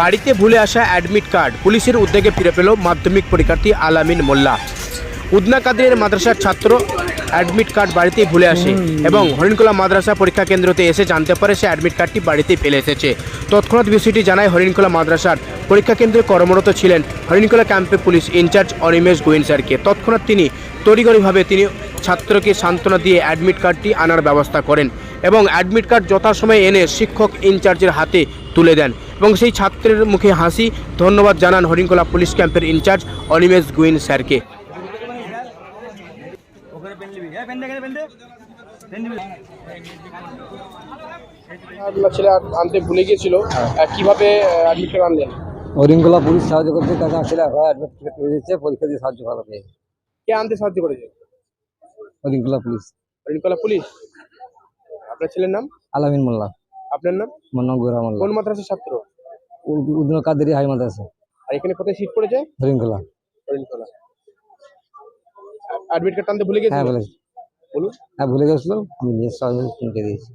বাড়িতে ভুলে আসা অ্যাডমিট কার্ড পুলিশের উদ্যোগে ফিরে পেল মাধ্যমিক পরীক্ষার্থী আলামিন মোল্লা। উদনা কাদের মাদ্রাসার ছাত্র অ্যাডমিট কার্ড বাড়িতেই ভুলে আসে এবং হরিণখোলা মাদ্রাসা পরীক্ষা কেন্দ্রতে এসে জানতে পারে সে অ্যাডমিট কার্ডটি বাড়িতেই ফেলে এসেছে। তৎক্ষণাৎ বিষয়টি জানায় হরিণখোলা মাদ্রাসার পরীক্ষা কেন্দ্রে কর্মরত ছিলেন হরিণখোলা ক্যাম্পে পুলিশ ইনচার্জ অনিমেষ গোয়েন স্যারকে। তৎক্ষণাৎ তিনি তড়িঘড়িভাবে ছাত্রকে সান্ত্বনা দিয়ে অ্যাডমিট কার্ডটি আনার ব্যবস্থা করেন এবং অ্যাডমিট কার্ড যথাসময়ে এনে শিক্ষক ইনচার্জের হাতে তুলে দেন এবং সেই ছাত্রের মুখে হাসি। ধন্যবাদ জানান হরিণখোলা পুলিশ ক্যাম্পের ইনচার্জ অনিমেষ গোয়েন স্যারকে। ছেলে আনতে ভুলে গিয়েছিল, কিভাবে অ্যাডমিট কার্ড আনলেন? হরিণখোলা পুলিশ সাহায্য করতে তাকে আসলে অ্যাডমিট করে দিচ্ছে, পরীক্ষা দিয়ে সাহায্য করা পেয়ে। কে আনতে সাহায্য করেছে? হরিণখোলা পুলিশ। হরিণখোলা পুলিশ। আপনার ছেলের নাম? আলামিন মোল্লা। আপনার নাম? মন্নম গোরা মোল্লা। কোন মাদ্রাসার ছাত্র? উদনা কাদেরি হাই মাদ্রাসা। আর এখানে কোথায় সিট পড়েছে? হরিণখোলা। হরিণখোলা। অ্যাডমিট কার্ড আনতে ভুলে গেছিল? হ্যাঁ বলেছি। বলুন। হ্যাঁ ভুলে গেছিল, আমি নিয়ে কিনতে দিয়েছি।